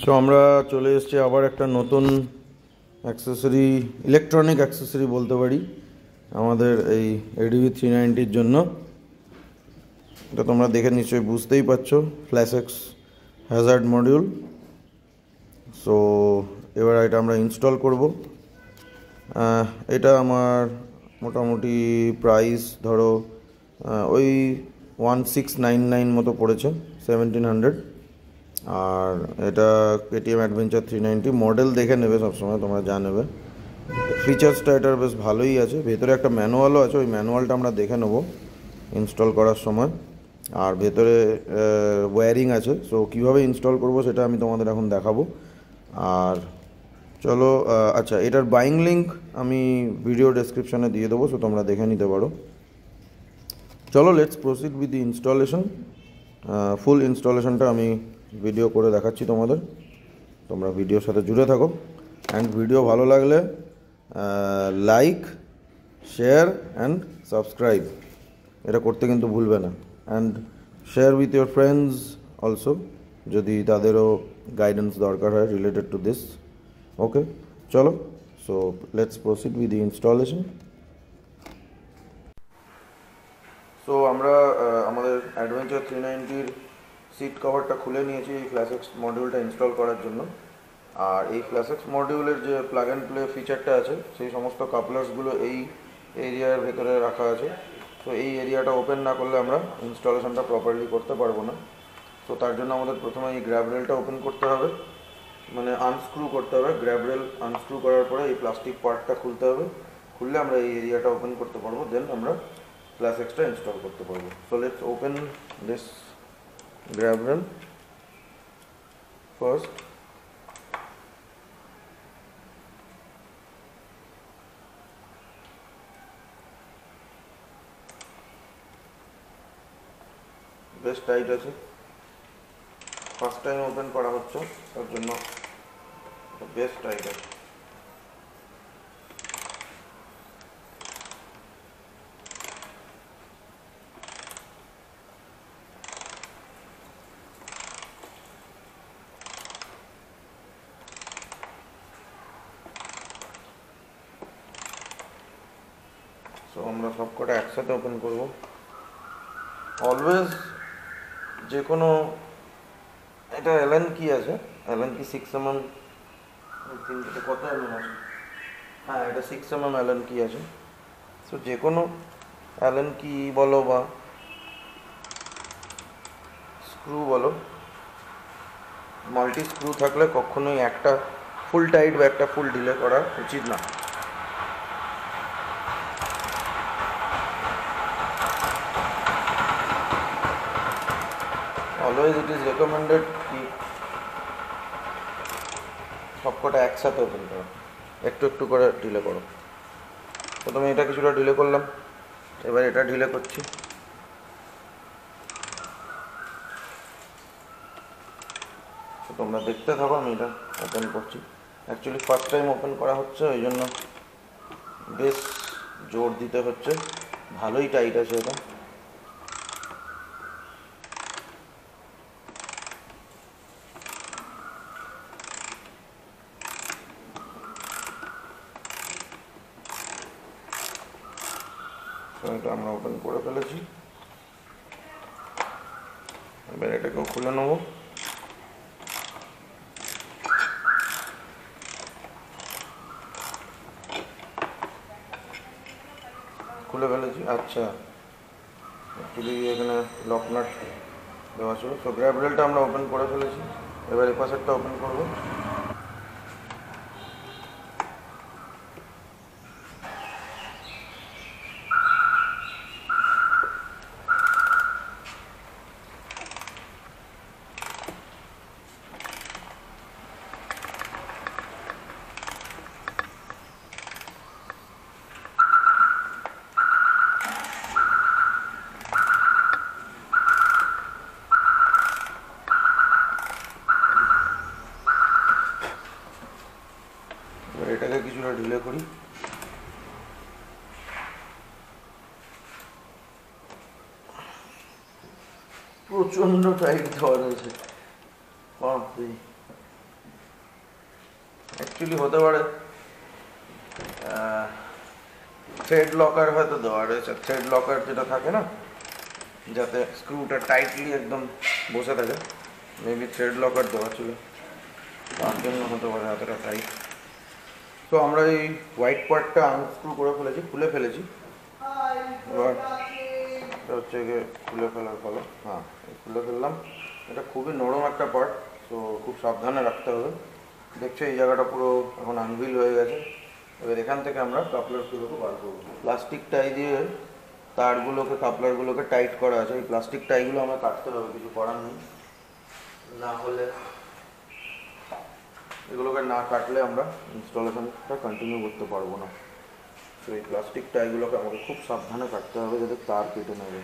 So আমরা চলে এসেছি আবার একটা নতুন অ্যাক্সেসরি, ইলেকট্রনিক অ্যাক্সেসরি বলতে পারি, আমাদের এই এডিভি 390-র জন্য। এটা তোমরা দেখে নিশ্চয়ই বুঝতেই পারছো, ফ্ল্যাশএক্স হ্যাজার্ড মডিউল। সো এবার এটা আমরা ইনস্টল করব। এটা আমার মোটামুটি প্রাইস ধরো ওই 1699 মতো পড়েছে, 1700। আর এটা কেটিএম অ্যাডভেঞ্চার 390 মডেল দেখে নেবে সবসময়, তোমরা যা নেবে। ফিচার্সটা এটার বেশ ভালোই আছে, ভেতরে একটা ম্যানুয়ালও আছে, ওই ম্যানুয়ালটা আমরা দেখে নেবো ইনস্টল করার সময়। আর ভেতরে ওয়্যারিং আছে, সো কীভাবে ইনস্টল করব সেটা আমি তোমাদের এখন দেখাবো। আর চলো, আচ্ছা, এটার বাইং লিঙ্ক আমি ভিডিও ডেসক্রিপশানে দিয়ে দেবো, সো তোমরা দেখে নিতে পারো। চলো, let's proceed with the installation. ফুল ইনস্টলেশনটা আমি ভিডিও করে দেখাচ্ছি তোমাদের, তোমরা ভিডিওর সাথে জুড়ে থাকো। অ্যান্ড ভিডিও ভালো লাগলে লাইক, শেয়ার অ্যান্ড সাবস্ক্রাইব এটা করতে কিন্তু ভুলবে না। And share with your friends also, যদি তাদেরও গাইডেন্স দরকার হয় রিলেটেড টু দিস। ওকে, চলো, so let's proceed with the installation. So আমরা আমাদের অ্যাডভেঞ্চার 390-র সিট কভারটা খুলে নিয়েছি এই ফ্ল্যাশএক্স মডিউলটা ইনস্টল করার জন্য। আর এই ফ্ল্যাশএক্স মডিউলের যে প্লাগ অ্যান্ড প্লে ফিচারটা আছে, সেই সমস্ত কাপলার্সগুলো এই এরিয়ার ভেতরে রাখা আছে। তো এই এরিয়াটা ওপেন না করলে আমরা ইনস্টলেশনটা প্রপারলি করতে পারবো না। তো তার জন্য আমাদের প্রথমে এই গ্র্যাব রেলটা ওপেন করতে হবে, মানে আনস্ক্রু করতে হবে। গ্র্যাব রেল আনস্ক্রু করার পরে এই প্লাস্টিক পার্টটা খুলতে হবে, খুললে আমরা এই এরিয়াটা ওপেন করতে পারবো, দেন আমরা ফ্ল্যাশএক্সটা ইনস্টল করতে পারবো। So let's open this grab rail first. বেশ টাইট আছে, ফার্স্ট টাইম ওপেন করা হচ্ছে, তার জন্য বেশ টাইট আছে। সো আমরা সব কটা একসাথে ওপেন করব। অলওয়েজ যে কোনো, এটা অ্যালেন কি আছে, অ্যালেন কি 6mm, কত অ্যালেন আছে? হ্যাঁ, এটা 6mm অ্যালেন কি আছে। সো যে কোনো অ্যালেন কি বলো বা স্ক্রু বলো, মাল্টি স্ক্রু থাকলে কখনোই একটা ফুল টাইট বা একটা ফুল ঢিলে করা উচিত না। অলওয়েজ ইট ইজ রেকমেন্ডেড কি সবকটা একসাথে ওপেন করো, একটু একটু করে ঢিলে করো। প্রথমে এটা কিছুটা ঢিলে করলাম, এবার এটা ঢিলে করছি। তোমরা দেখতে থাকো, আমি এটা ওপেন করছি। অ্যাকচুয়ালি ফার্স্ট টাইম ওপেন করা হচ্ছে, ওই জন্য বেশ জোর দিতে হচ্ছে। ভালোই টাইট আছে এটা। এটা আমরা ওপেন করে ফেলেছি, এবার এটাকেও খুলে নেব। খুলে ফেলেছি। আচ্ছা, অ্যাকচুয়ালি এখানে লক নাট দেওয়া ছিল। সো গ্র্যাব রেলটা আমরা ওপেন করে ফেলেছি, এবার এই পাশেরটা ওপেন করবো। এটাকে কিছুটা ঢিলে করি। প্রচন্ড টাইট দেওয়া রয়েছে। অ্যাকচুয়ালি হতে পারে থ্রেড লকার হয়তো দেওয়া রয়েছে, থ্রেড লকার যেটা থাকে না, যাতে স্ক্রুটা টাইটলি একদম বসে থাকে, মেবি থ্রেড লকার দেওয়া ছিল, তার জন্য হতে পারে এতটা টাইট। তো আমরা এই হোয়াইট পার্টটা আনস্ক্রু করে ফেলেছি, খুলে ফেলেছি। এবার এটা হচ্ছে গিয়ে খুলে ফেলার ফলে, হ্যাঁ খুলে ফেললাম। এটা খুবই নরম একটা পার্ট, তো খুব সাবধানে রাখতে হবে। দেখছো এই জায়গাটা পুরো এখন আনভিল হয়ে গেছে। এবার এখান থেকে আমরা কাপলারগুলোকে বার করবো। প্লাস্টিক টাই দিয়ে তারগুলোকে, কাপলারগুলোকে টাইট করা আছে। এই প্লাস্টিক টাইগুলো আমরা কাটতে হবে, কিছু করার নেই, না হলে এগুলোকে না কাটলে আমরা ইনস্টলেশনটা কন্টিনিউ করতে পারবো না। তো এই প্লাস্টিক টাইগুলোকে আমাকে খুব সাবধানে কাটতে হবে যাতে তার কেটে নেবে।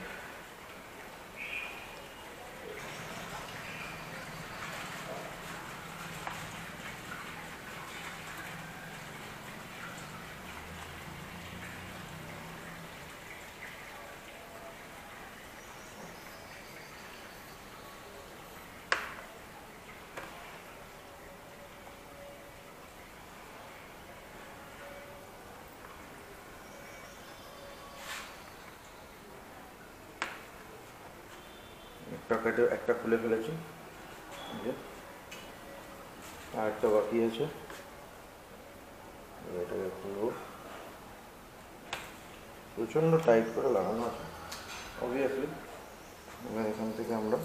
একটা কেটে একটা খুলে ফেলেছি, আর একটা বাকি আছে, এটাকে খুলবো। প্রচণ্ড টাইট করে লাগানো আছে অবভিয়াসলি। এবার এখান থেকে আমরা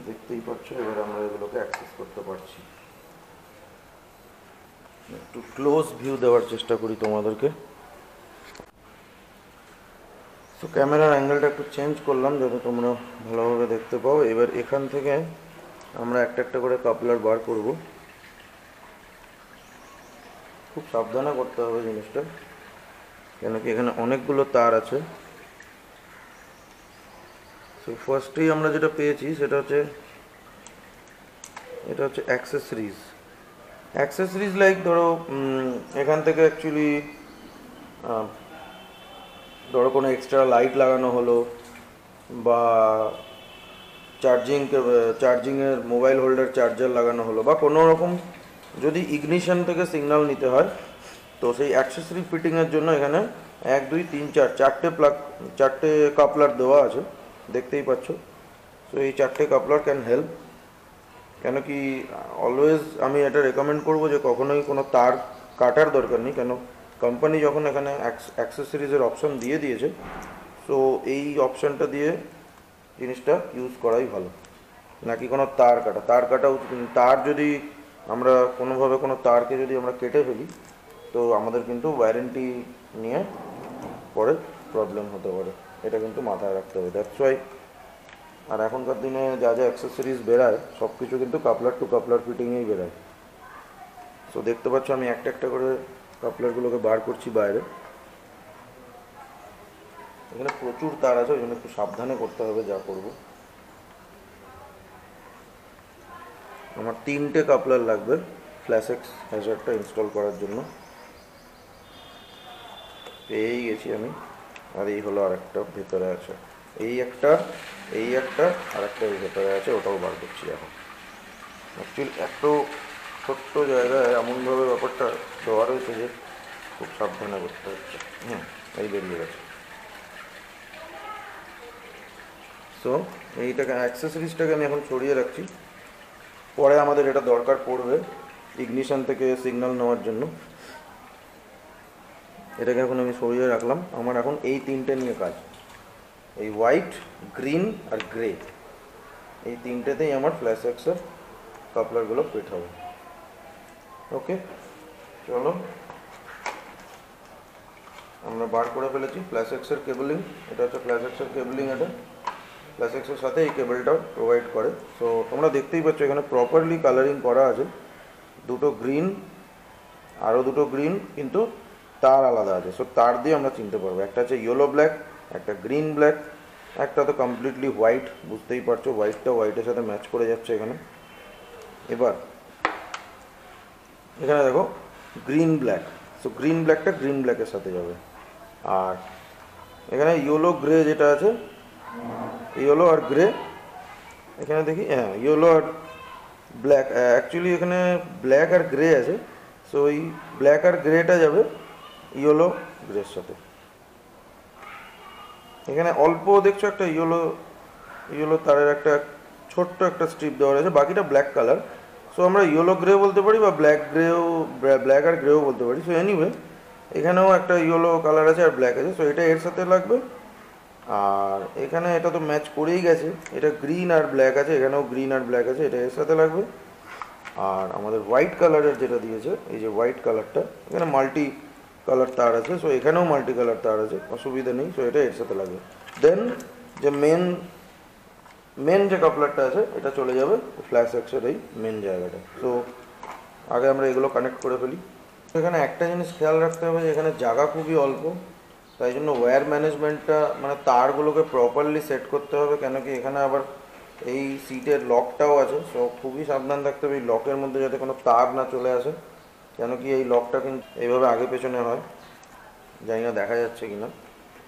দেখতেই পাচ্ছ, এবার আমরা এগুলোকে অ্যাক্সেস করতে পারছি। একটু ক্লোজ ভিউ দেওয়ার চেষ্টা করি তোমাদেরকে। তো ক্যামেরার অ্যাঙ্গেলটা একটু চেঞ্জ করলাম যাতে তোমরা ভালোভাবে দেখতে পাও। এবার এখান থেকে আমরা একটা একটা করে কাপলার বার করব। খুব সাবধানে করতে হবে জিনিসটা, কেন কি এখানে অনেকগুলো তার আছে। তো ফার্স্টেই আমরা যেটা পেয়েছি সেটা হচ্ছে, এটা হচ্ছে অ্যাক্সেসরিজ লাইক ধরো এখান থেকে অ্যাকচুয়ালি ধরো কোনো এক্সট্রা লাইট লাগানো হলো, বা চার্জিংয়ের মোবাইল হোল্ডার চার্জার লাগানো হলো, বা কোনো রকম যদি ইগনিশন থেকে সিগন্যাল নিতে হয়, তো সেই অ্যাক্সেসরি ফিটিংয়ের জন্য এখানে 1 2 3 4 চারটে কাপলার দেওয়া আছে, দেখতেই পাচ্ছ। তো এই 4টে কাপলার ক্যান হেল্প। কেন কি অলওয়েজ আমি এটা রেকমেন্ড করবো যে কখনোই কোনো তার কাটার দরকার নেই, কেন কোম্পানি যখন এখানে অ্যাক্সেসরিজের অপশন দিয়ে দিয়েছে, সো এই অপশানটা দিয়ে জিনিসটা ইউজ করাই ভালো, নাকি কোনো তার কাটা। তার যদি আমরা কোনোভাবে কোনো তারকে যদি আমরা কেটে ফেলি, তো আমাদের কিন্তু ওয়ারেন্টি নিয়ে পরে প্রবলেম হতে পারে, এটা কিন্তু মাথায় রাখতে হবে। That's why. আর এখনকার দিনে যা যা অ্যাক্সেসরিজ বেরায় সব কিছু কিন্তু কাপলার টু কাপলার ফিটিংয়েই বেরায়। সো দেখতে পাচ্ছ আমি একটা একটা করে কাপলারগুলোকে বার করছি বাইরে। এখানে প্রচুর তার আছে, ওই জন্য একটু সাবধানে করতে হবে যা করব। আমার 3টে কাপলার লাগবে ফ্ল্যাশেক্স হ্যাজারটা ইনস্টল করার জন্য। পেয়েই গেছি আমি। আর এই হলো আরেকটা ভেতরে আছে, এই একটা আর একটা এই ভেতরে আছে, ওটাও বার করছি এখন। অ্যাকচুয়ালি এত ছোট্ট জায়গায় এমনভাবে ব্যাপারটা দেওয়া রয়েছে যে খুব সাবধানে করতে হচ্ছে। এই বেরিয়ে গেছে। সো এইটাকে অ্যাক্সেসরিজটাকে আমি এখন ছড়িয়ে রাখছি, পরে আমাদের এটা দরকার পড়বে ইগনিশন থেকে সিগন্যাল নেওয়ার জন্য। এটাকে এখন আমি সরিয়ে রাখলাম। আমার এখন এই 3টে নিয়ে কাজ, এই হোয়াইট, গ্রিন আর গ্রে, এই 3টেতেই আমার ফ্ল্যাশেক্সের কাপলারগুলো ফিট হবে। ওকে, চলো আমরা বার করে ফেলেছি ফ্ল্যাশেক্সের কেবলিং। এটা হচ্ছে ফ্ল্যাশেক্সের কেবলিং, এটা ফ্ল্যাশেক্সের সাথে এই কেবলটাও প্রোভাইড করে। সো তোমরা দেখতেই পাচ্ছ এখানে প্রপারলি কালারিং করা আছে। দুটো গ্রিন, আরও দুটো গ্রিন, কিন্তু তার আলাদা আছে। সো তার দিয়ে আমরা চিনতে পারবো, একটা হচ্ছে ইয়েলো ব্ল্যাক, একটা গ্রিন ব্ল্যাক, একটা তো কমপ্লিটলি হোয়াইট। বুঝতেই পারছো হোয়াইটটা হোয়াইটের সাথে ম্যাচ করে যাচ্ছে এখানে। এবার এখানে দেখো গ্রিন ব্ল্যাক, সো গ্রিন ব্ল্যাকটা গ্রিন ব্ল্যাকের সাথে যাবে। আর এখানে ইয়েলো গ্রে যেটা আছে, ইয়েলো আর গ্রে, এখানে দেখি হ্যাঁ ইয়েলো আর ব্ল্যাক, অ্যাকচুয়ালি এখানে ব্ল্যাক আর গ্রে আছে, সো ওই ব্ল্যাক আর গ্রেটা যাবে ইয়েলো গ্রের সাথে। এখানে অল্প দেখছো একটা ইয়েলো ইয়েলো তারের একটা ছোট্ট একটা স্ট্রিপ দেওয়া রয়েছে, বাকিটা ব্ল্যাক কালার। সো আমরা ইয়েলো গ্রে বলতে পারি বা ব্ল্যাক গ্রেও, ব্ল্যাক আর গ্রেও বলতে পারি। সো এনিওয়ে এখানেও একটা ইয়েলো কালার আছে আর ব্ল্যাক আছে, সো এটা এর সাথে লাগবে। আর এখানে এটা তো ম্যাচ করেই গেছে, এটা গ্রিন আর ব্ল্যাক আছে, এখানেও গ্রিন আর ব্ল্যাক আছে, এটা এর সাথে লাগবে। আর আমাদের হোয়াইট কালারের যেটা দিয়েছে, এই যে হোয়াইট কালারটা, এখানে মাল্টি কালার তার আছে, সো এখানেও মাল্টি কালার তার আছে, অসুবিধা নেই। সো এটা এর সাথে লাগবে। দেন যে মেন যে কাপলারটা আছে এটা চলে যাবে ফ্ল্যাশ এক্সের এই মেন জায়গাটা। সো আগে আমরা এগুলো কানেক্ট করে ফেলি। এখানে একটা জিনিস খেয়াল রাখতে হবে যে এখানে জায়গা খুবই অল্প, তাই জন্য ওয়্যার ম্যানেজমেন্টটা মানে তারগুলোকে প্রপারলি সেট করতে হবে, কেন কি এখানে আবার এই সিটের লকটাও আছে। সো খুবই সাবধান থাকতে হবে এই লকের মধ্যে যাতে কোনো তার না চলে আসে, কেন কি এই লকটা কিন্তু এইভাবে আগে পেছনে হয়, জানি না দেখা যাচ্ছে কি না,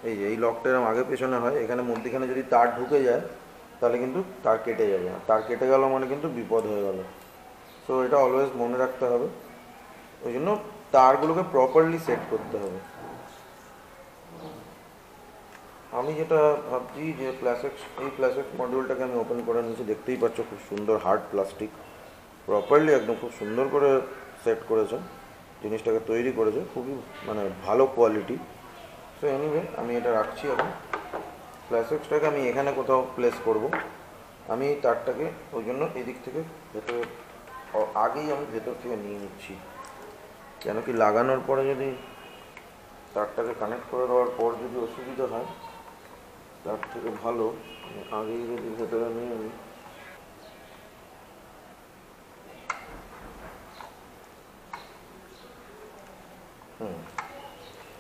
এই যে এই লকটা এরকম আগে পেছনে হয়, এখানে মধ্যেখানে যদি তার ঢুকে যায় তাহলে কিন্তু তার কেটে যাবে, তার কেটে গেল মানে কিন্তু বিপদ হয়ে গেল। সো এটা অলওয়েজ মনে রাখতে হবে, ওই জন্য তারগুলোকে প্রপারলি সেট করতে হবে। আমি যেটা ভাবছি যে এই প্লাসেক্স মডিউলটাকে আমি ওপেন করে নিয়েছি, দেখতেই পাচ্ছ খুব সুন্দর হার্ড প্লাস্টিক, প্রপারলি একদম খুব সুন্দর করে সেট করেছে, জিনিসটাকে তৈরি করেছে খুবই মানে ভালো কোয়ালিটি। সো এনিওয়ে আমি এটা রাখছি এখন। প্লাসেক্সটাকে আমি এখানে কোথাও প্লেস করব, আমি তারটাকে ওই জন্য এদিক থেকে ভেতরে আগেই আমি ভেতর থেকে নিয়ে নিচ্ছি, কেন কি লাগানোর পরে যদি তারটাকে কানেক্ট করে দেওয়ার পর যদি অসুবিধা হয় তার থেকে ভালো আগেই যদি ভেতরে নিয়ে নিই।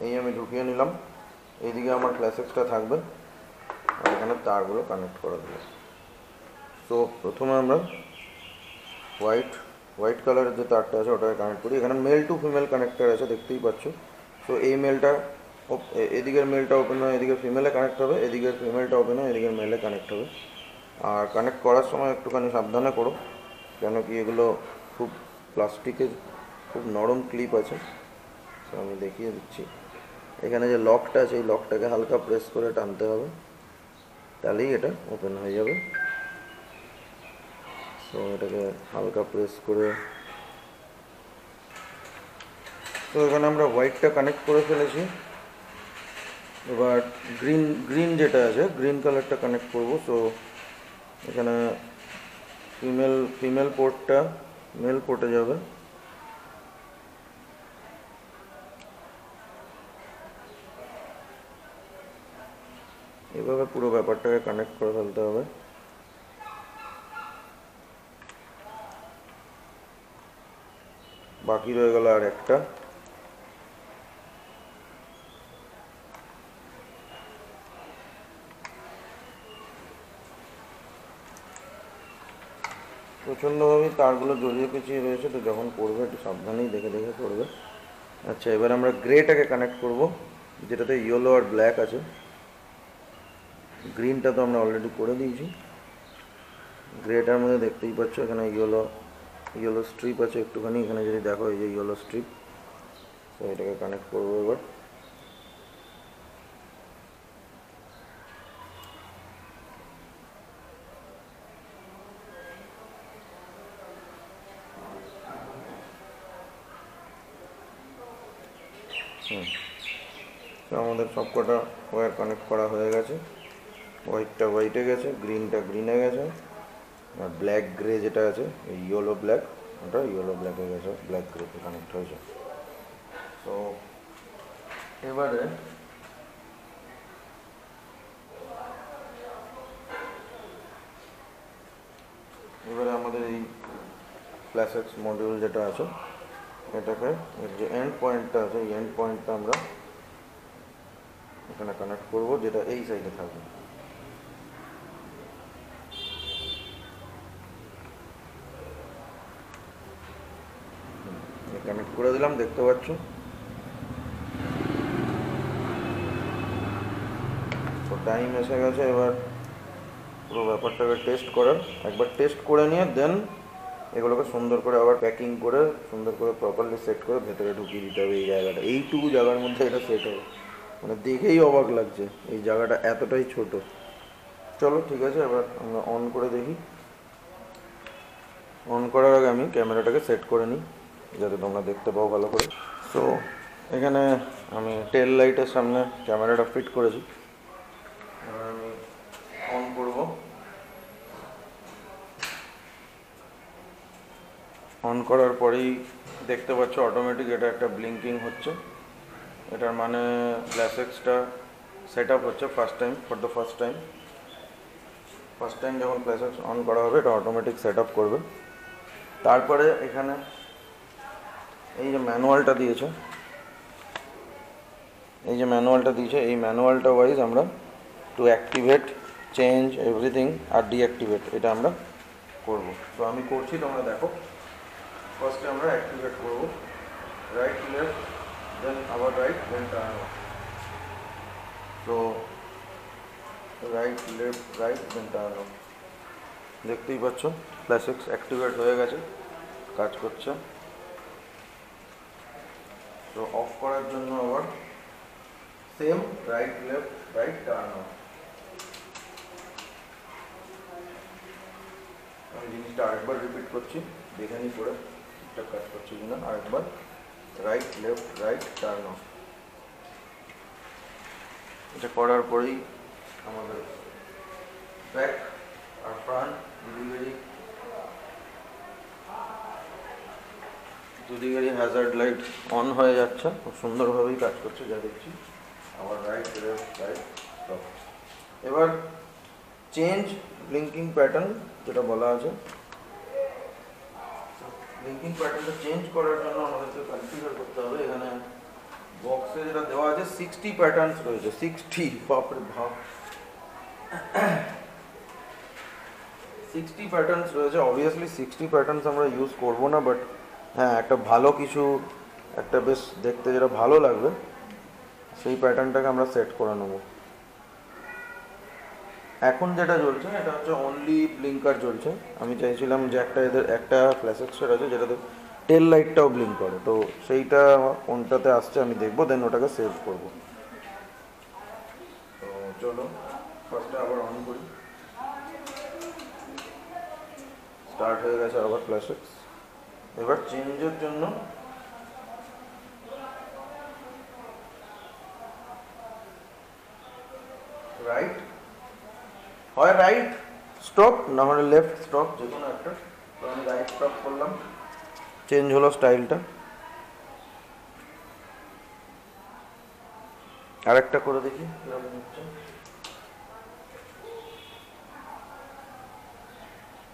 এই আমি ঢুকিয়ে নিলাম, এইদিকে আমার প্লাসেক্সটা থাকবে আর এখানে তারগুলো কানেক্ট করে দেবো। তো প্রথমে আমরা হোয়াইট কালারের যে তারটা আছে ওটাকে কানেক্ট করি। এখানে মেল টু ফিমেল কানেক্টার আছে, দেখতেই পাচ্ছ। সো এই মেলটা এদিকের মেলটা ওপেন হয়, এদিকের ফিমেলে কানেক্ট হবে, এদিকের ফিমেলটা ওপেন হয়, এদিকের মেলে কানেক্ট হবে। আর কানেক্ট করার সময় একটুখানি সাবধানে করো, কেন কি এগুলো খুব প্লাস্টিকের খুব নরম ক্লিপ আছে। তো আমি দেখিয়ে দিচ্ছি, এখানে যে লকটা আছে এই লকটাকে হালকা প্রেস করে টানতে হবে, তাহলেই এটা ওপেন হয়ে যাবে। তো এটাকে হালকা প্রেস করে, তো এখানে আমরা হোয়াইটটা কানেক্ট করে ফেলেছি, এবার গ্রিন যেটা আছে গ্রিন কালারটা কানেক্ট করব। সো এখানে ফিমেল পোর্টটা মেল পোর্টে যাবে, এভাবে পুরো ব্যাপারটাকে কানেক্ট করে ফেলতে হবে। বাকি রয়ে গেল আর একটা। প্রচণ্ডভাবে তারগুলো জড়িয়ে পেঁচিয়ে রয়েছে, তো যখন করবে একটু সাবধানেই দেখে দেখে করবে। আচ্ছা, এবার আমরা গ্রেটাকে কানেক্ট করব, যেটাতে ইয়েলো আর ব্ল্যাক আছে। গ্রিনটা তো আমরা অলরেডি করে দিয়েছি, গ্রেটার মধ্যে দেখতেই পাচ্ছ এখানে ইয়েলো স্ট্রিপ আছে একটুখানি, এখানে যদি দেখো এই যে ইয়েলো স্ট্রিপ। তো এটাকে কানেক্ট করবো এবার। তো আমাদের সবকটা ওয়্যার কানেক্ট করা হয়ে গেছে, হোয়াইটটা হোয়াইটে গেছে, গ্রিনটা গ্রিনে গেছে, আর ব্ল্যাক গ্রে যেটা আছে এই ইয়েলো ব্ল্যাক, ওটা ইয়েলো ব্ল্যাকে গেছে, ব্ল্যাক গ্রেতে কানেক্ট হয়েছে। তো এবারে আমাদের এই প্লাসেক্স মডিউল যেটা আছে এটাকে যে এন্ড পয়েন্টটা আছে এই এন্ড পয়েন্টটা আমরা এখানে কানেক্ট করব, যেটা এই সাইডে থাকবে। কানেক্ট করে দিলাম, দেখতে পাচ্ছ। তো টাইম এসে গেছে এবার পুরো ব্যাপারটাকে টেস্ট করার। একবার টেস্ট করে নিয়ে দেন এগুলোকে সুন্দর করে আবার প্যাকিং করে সুন্দর করে প্রপারলি সেট করে ভেতরে ঢুকিয়ে দিতে হবে এই জায়গাটা। এইটুকু জায়গার মধ্যে এটা সেট হবে, মানে দেখেই অবাক লাগছে এই জায়গাটা এতটাই ছোট। চলো ঠিক আছে, এবার আমরা অন করে দেখি। অন করার আগে আমি ক্যামেরাটাকে সেট করে নিই যাতে তোমরা দেখতে পাও ভালো করে। সো এখানে আমি টেল লাইটের সামনে ক্যামেরাটা ফিট করেছি। এবার আমি অন করব। অন করার পরেই দেখতে পাচ্ছ অটোমেটিক এটা একটা ব্লিঙ্কিং হচ্ছে। এটার মানে ফ্ল্যাশেক্সটা সেট আপ হচ্ছে first time, for the first time যখন ফ্ল্যাশেক্স অন করা হবে এটা অটোমেটিক সেট আপ করবে। তারপরে এখানে এই যে ম্যানুয়ালটা দিয়েছে, এই ম্যানুয়ালটা ওয়াইজ আমরা টু অ্যাক্টিভেট, চেঞ্জ এভরিথিং আর ডিঅ্যাক্টিভেট এটা আমরা করব। তো আমি করছি, তোমরা দেখো। ফার্স্টে আমরা অ্যাক্টিভেট করব, রাইট লেফট দেন আবার রাইট দেন টার্ন অফ। তো right left right then turn off. দেখতেই পাচ্ছ ফ্ল্যাশেক্স অ্যাক্টিভেট হয়ে গেছে, কাজ করছে। তো অফ করার জন্য আবার same right left right turn of. আমি জিনিসটা আরেকবার রিপিট করছি, দেখে নি করে ঠিকঠাক কাজ করছে কিনা। আরেকবার right left right turn off. এটা করার পরেই আমাদের ব্যাক আর ফ্রন্ট দুদিকেরই হ্যাজার্ড লাইট অন হয়ে যাচ্ছে, খুব সুন্দরভাবেই কাজ করছে যা দেখছি। আবার রাইট লেফট রাইট স্টপ। এবার চেঞ্জ ব্লিঙ্কিং প্যাটার্ন যেটা বলা আছে, ব্লিঙ্কিং প্যাটার্নটা চেঞ্জ করার জন্য আমাদেরকে কনফিগার করতে হবে। এখানে বক্সে যেটা দেওয়া আছে 60 প্যাটার্নস রয়েছে। 60, বাপরে ভাব, 60 প্যাটার্নস রয়েছে। অবভিয়াসলি 60 প্যাটার্নস আমরা ইউজ করবো না, বাট হ্যাঁ একটা ভালো কিছু, একটা বেশ দেখতে যেটা ভালো লাগবে সেই প্যাটার্নটাকে আমরা সেট করে নেব। এখন যেটা চলছে এটা হচ্ছে অনলি ব্লিঙ্কার চলছে। আমি চাইছিলাম যে একটা ফ্ল্যাশেক্সের আছে যেটাতে টেল লাইটটাও ব্লিঙ্ক করে, তো সেইটা কোনটাতে আসছে আমি দেখবো, দেন ওটাকে সেভ করব। তো চলো ফার্স্টে আবার অন করি। স্টার্ট হয়ে গেছে আবার ফ্ল্যাশেক্স। এবার চেঞ্জের জন্য রাইট, হয় রাইট স্টপ না হলে লেফট স্টপ, যে কোনো একটা। তো আমি রাইট স্টপ করলাম, চেঞ্জ হলো স্টাইলটা। আরেকটা করে দেখি কিরকম হচ্ছে।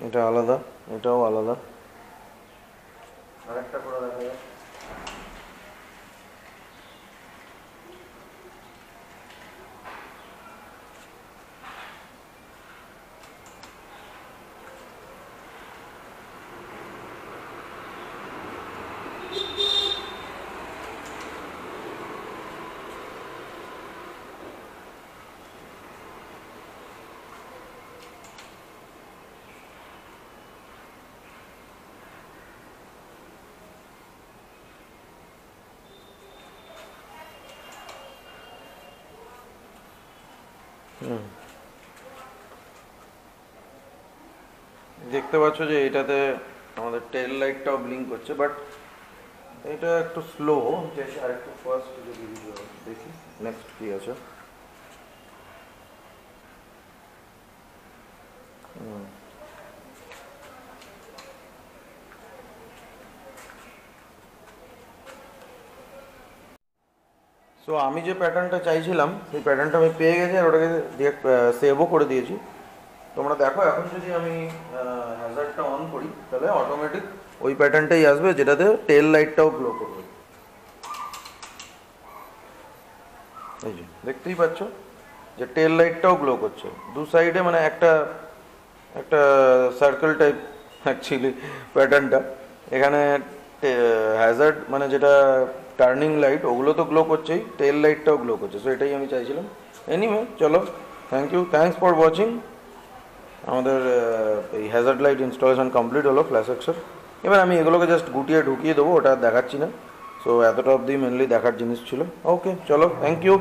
এটা আলাদা, এটাও আলাদা। আরেকটা করে দেখা যায়। দেখতে পাচ্ছ যে এটাতে আমাদের টেল লাইটটাও ব্লিঙ্ক করছে, বাট এটা একটু স্লো। আর একটু ফাস্ট যদি দেখি নেক্সট কি আছে। সো আমি যে প্যাটার্নটা চাইছিলাম সেই প্যাটার্নটা আমি পেয়ে গেছি, আর ওটাকে সেভও করে দিয়েছি। তোমরা দেখো এখন যদি আমি হ্যাজার্ডটা অন করি তাহলে অটোমেটিক ওই প্যাটার্নটাই আসবে যেটাতে টেল লাইটটাও গ্লো করবে। এই যে দেখতেই পাচ্ছ যে টেল লাইটটাও গ্লো করছে দু সাইডে, মানে একটা একটা সার্কেল টাইপ অ্যাকচুয়ালি প্যাটার্নটা। এখানে হ্যাজার্ড মানে যেটা টার্নিং লাইট ওগুলো তো গ্লো করছেই, টেল লাইটটাও গ্লো করছে। সো এটাই আমি চাইছিলাম। এনিওয়ে চলো, thank you, thanks for watching. আমাদের এই হ্যাজার্ড লাইট ইনস্টলেশন কমপ্লিট হলো ফ্ল্যাশ এক্সের। এবার আমি এগুলোকে জাস্ট গুটিয়ে ঢুকিয়ে দেবো, ওটা আর দেখাচ্ছি না। সো এতটা অবধি মেনলি দেখার জিনিস ছিল। ওকে, চলো, থ্যাংক ইউ।